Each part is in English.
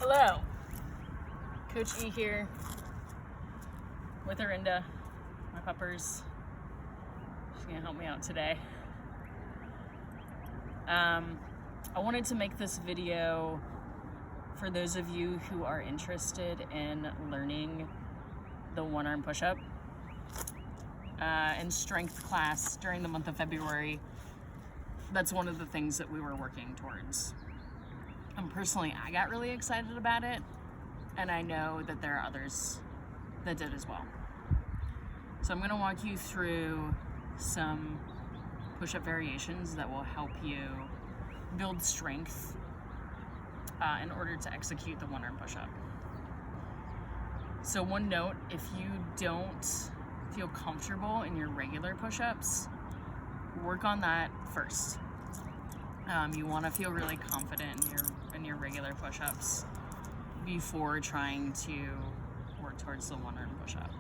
Hello, Coach E here with Arinda, my puppers. She's gonna help me out today. I wanted to make this video for those of you who are interested in learning the one-arm push-up and strength class during the month of February. That's one of the things that we were working towards. Personally, I got really excited about it, and I know that there are others that did as well. So I'm going to walk you through some push-up variations that will help you build strength in order to execute the one-arm push-up. So one note, if you don't feel comfortable in your regular push-ups, work on that first. You want to feel really confident in your regular push-ups before trying to work towards the one-arm push-up.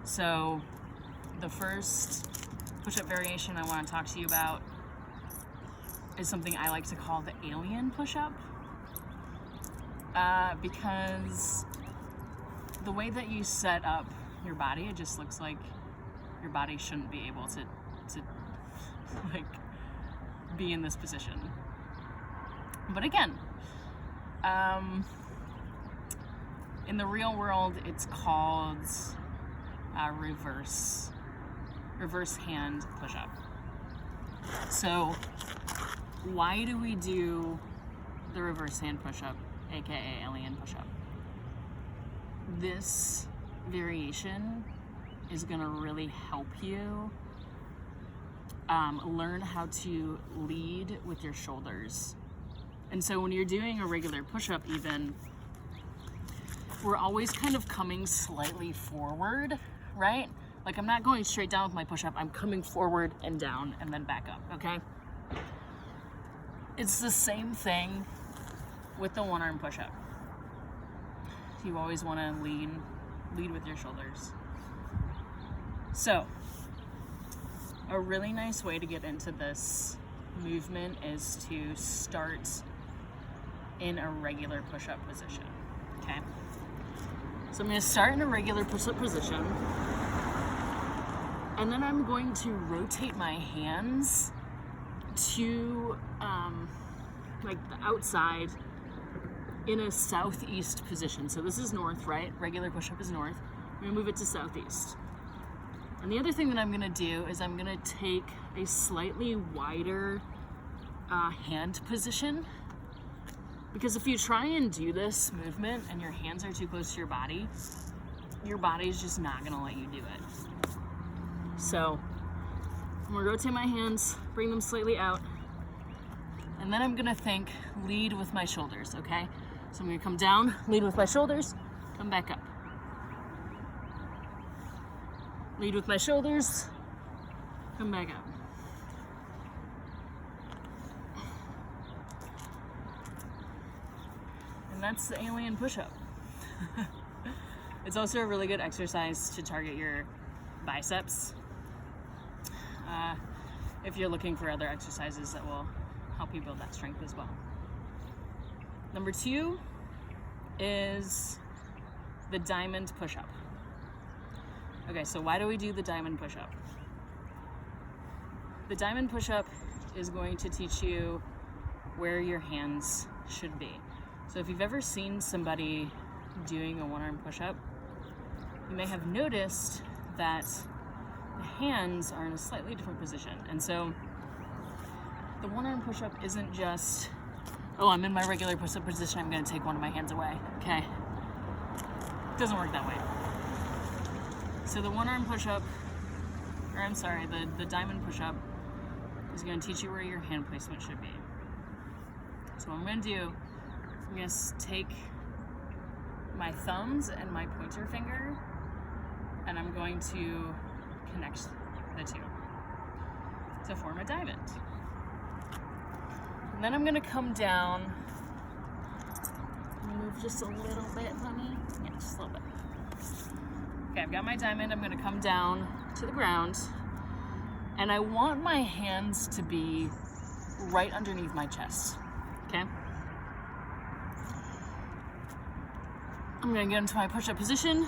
So the first push-up variation I want to talk to you about is something I like to call the alien push-up, because the way that you set up your body, it just looks like your body shouldn't be able to like be in this position. But again, in the real world, it's called reverse hand push-up. So why do we do the reverse hand push-up, aka alien push-up? This variation is going to really help you learn how to lead with your shoulders. And so when you're doing a regular push-up, even, we're always kind of coming slightly forward, right? Like, I'm not going straight down with my push-up, I'm coming forward and down and then back up, okay? It's the same thing with the one-arm push-up. You always want to lead with your shoulders. So, a really nice way to get into this movement is to start in a regular push-up position, okay? So I'm going to start in a regular push-up position, and then I'm going to rotate my hands to like the outside in a southeast position. So this is north, right? Regular push-up is north. I'm going to move it to southeast. And the other thing that I'm going to do is I'm going to take a slightly wider hand position, because if you try and do this movement and your hands are too close to your body's just not going to let you do it. So I'm going to rotate my hands, bring them slightly out, and then I'm going to lead with my shoulders, okay? So I'm going to come down, lead with my shoulders, come back up. Lead with my shoulders, come back up. And that's the alien push-up. It's also a really good exercise to target your biceps. If you're looking for other exercises that will help you build that strength as well. Number 2 is the diamond push-up. Okay, so why do we do the diamond push-up? The diamond push-up is going to teach you where your hands should be. So if you've ever seen somebody doing a one-arm push-up, you may have noticed that the hands are in a slightly different position. And so the one-arm push-up isn't just, oh, I'm in my regular push-up position, I'm going to take one of my hands away. Okay? It doesn't work that way. So the one-arm push-up, the diamond push-up is going to teach you where your hand placement should be. So what I'm going to do, I'm going to take my thumbs and my pointer finger, and I'm going to connect the two to form a diamond. And then I'm going to come down, move just a little bit, honey. Yeah, just a little bit. Okay, I've got my diamond. I'm going to come down to the ground, and I want my hands to be right underneath my chest, okay? I'm gonna get into my push-up position.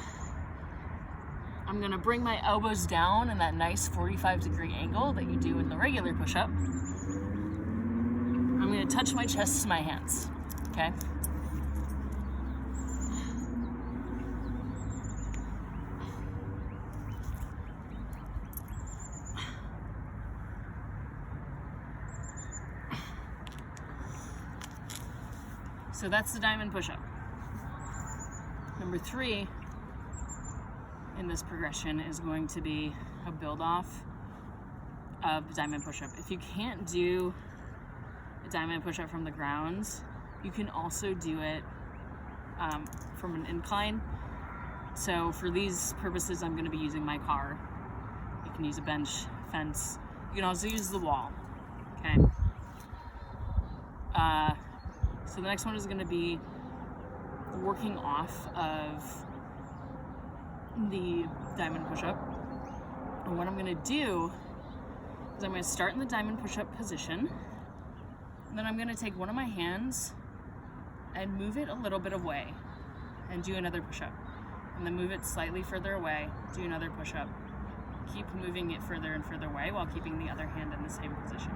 I'm gonna bring my elbows down in that nice 45-degree angle that you do in the regular push-up. I'm gonna touch my chest to my hands, okay? So that's the diamond push-up. Number 3 in this progression is going to be a build-off of the diamond push-up. If you can't do a diamond push-up from the ground, you can also do it from an incline. So for these purposes, I'm going to be using my car. You can use a bench, fence. You can also use the wall, okay? So the next one is going to be working off of the diamond push-up. And what I'm going to do is I'm going to start in the diamond push-up position. And then I'm going to take one of my hands and move it a little bit away and do another push-up. And then move it slightly further away, do another push-up. Keep moving it further and further away while keeping the other hand in the same position.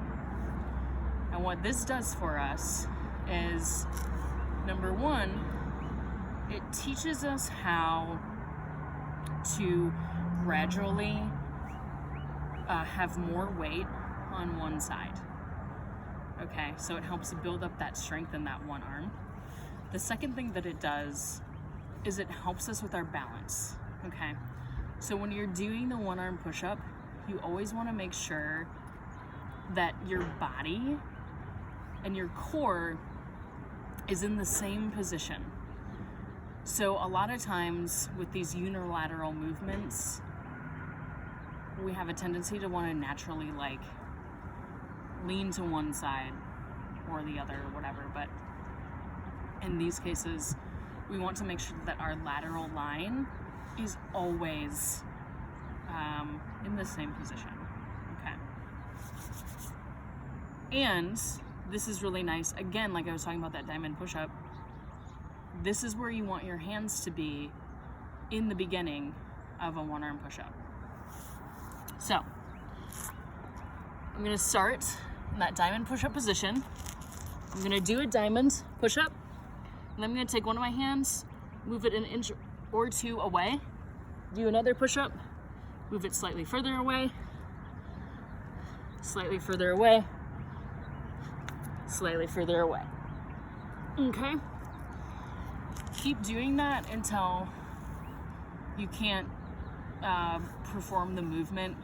And what this does for us is, number 1, it teaches us how to gradually have more weight on one side. Okay, so it helps build up that strength in that one arm. The second thing that it does is it helps us with our balance. Okay, so when you're doing the one arm push-up, you always want to make sure that your body and your core is in the same position. So a lot of times with these unilateral movements, we have a tendency to want to naturally like lean to one side or the other or whatever, but in these cases, we want to make sure that our lateral line is always in the same position, okay? And this is really nice. Again, like I was talking about that diamond push-up, this is where you want your hands to be in the beginning of a one-arm push-up. So, I'm gonna start in that diamond push-up position. I'm gonna do a diamond push-up, and I'm gonna take one of my hands, move it an inch or 2 away, do another push-up, move it slightly further away, slightly further away, slightly further away. Okay? Keep doing that until you can't perform the movement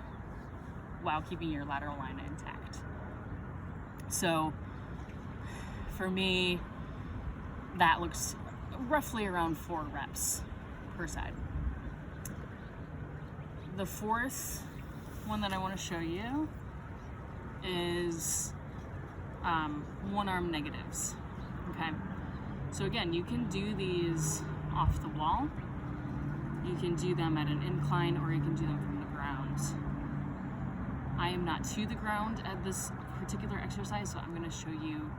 while keeping your lateral line intact. So for me, that looks roughly around 4 reps per side. The 4th one that I want to show you is one arm negatives. Okay, so again, you can do these off the wall, you can do them at an incline, or you can do them from the ground. I am not to the ground at this particular exercise, so I'm going to show you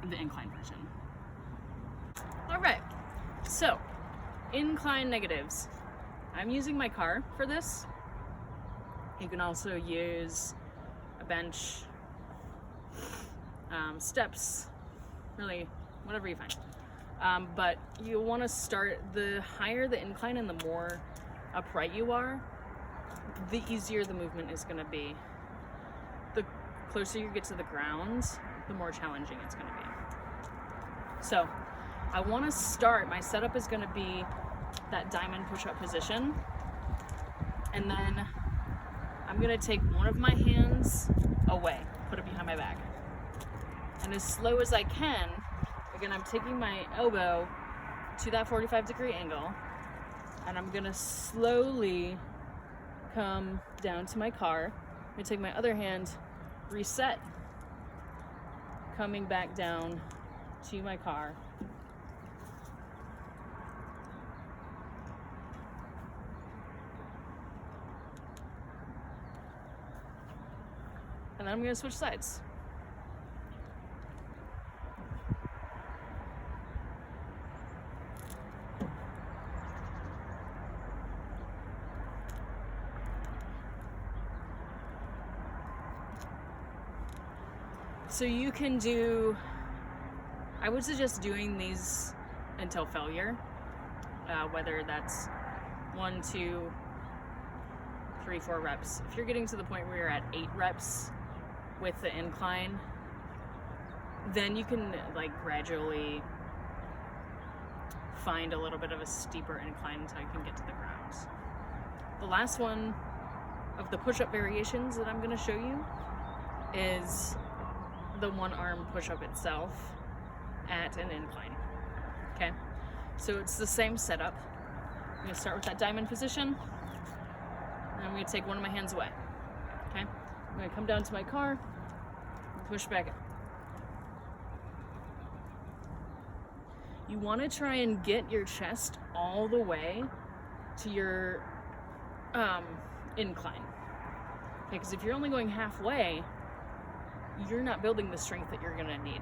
the incline version. All right, so incline negatives. I'm using my car for this. You can also use a bench, steps, really whatever you find. But you want to start, the higher the incline and the more upright you are, the easier the movement is going to be. The closer you get to the ground, the more challenging it's going to be. So I want to start, my setup is going to be that diamond push-up position, and then I'm going to take one of my hands away, put it behind my back, and as slow as I can, again, I'm taking my elbow to that 45-degree angle, and I'm going to slowly come down to my car. I'm going to take my other hand, reset, coming back down to my car. And then I'm going to switch sides. So you can do, I would suggest doing these until failure, whether that's 1, 2, 3, 4 reps. If you're getting to the point where you're at 8 reps with the incline, then you can like gradually find a little bit of a steeper incline until you can get to the ground. The last one of the push-up variations that I'm going to show you is the one arm push-up itself at an incline. Okay, so it's the same setup. I'm going to start with that diamond position, and I'm going to take one of my hands away. Okay, I'm going to come down to my car and push back up. You want to try and get your chest all the way to your incline. Okay, because if you're only going halfway, you're not building the strength that you're going to need.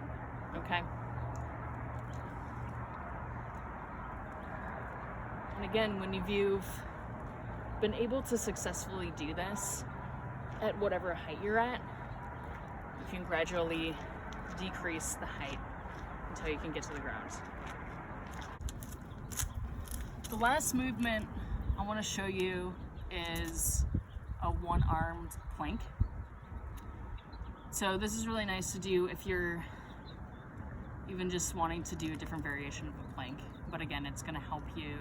Okay? And again, when you've been able to successfully do this at whatever height you're at, you can gradually decrease the height until you can get to the ground. The last movement I want to show you is a one-armed plank. So this is really nice to do if you're even just wanting to do a different variation of a plank. But again, it's going to help you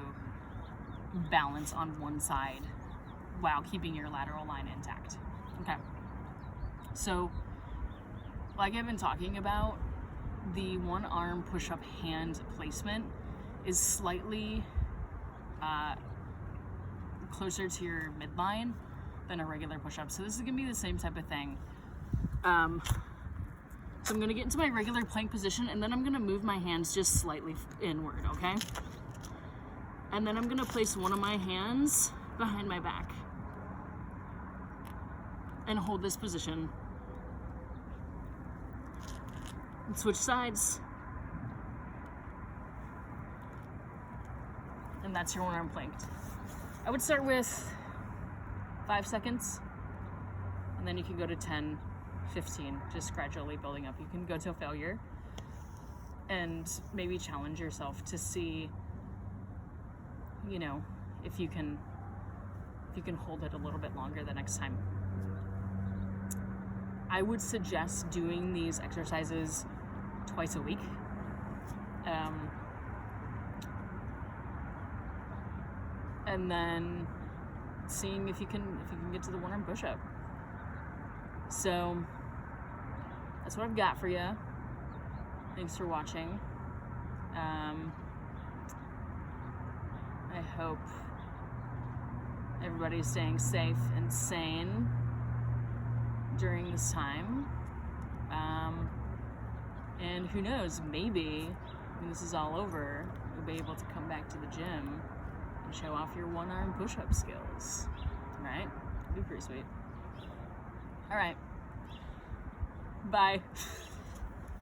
balance on one side while keeping your lateral line intact. Okay. So, like I've been talking about, the one-arm push-up hand placement is slightly closer to your midline than a regular push-up. So this is gonna be the same type of thing. So I'm gonna get into my regular plank position, and then I'm gonna move my hands just slightly inward, okay? And then I'm gonna place one of my hands behind my back and hold this position. And switch sides. And that's your one-arm plank. I would start with 5 seconds, and then you can go to 10, 15, just gradually building up. You can go till failure and maybe challenge yourself to see, you know, if you can hold it a little bit longer the next time. I would suggest doing these exercises twice a week. And then seeing if you can get to the one-arm push-up. So that's what I've got for you. Thanks for watching. I hope everybody's staying safe and sane during this time. And who knows, maybe when this is all over, you'll be able to come back to the gym and show off your one-arm push-up skills, right? It'd be pretty sweet. All right, bye.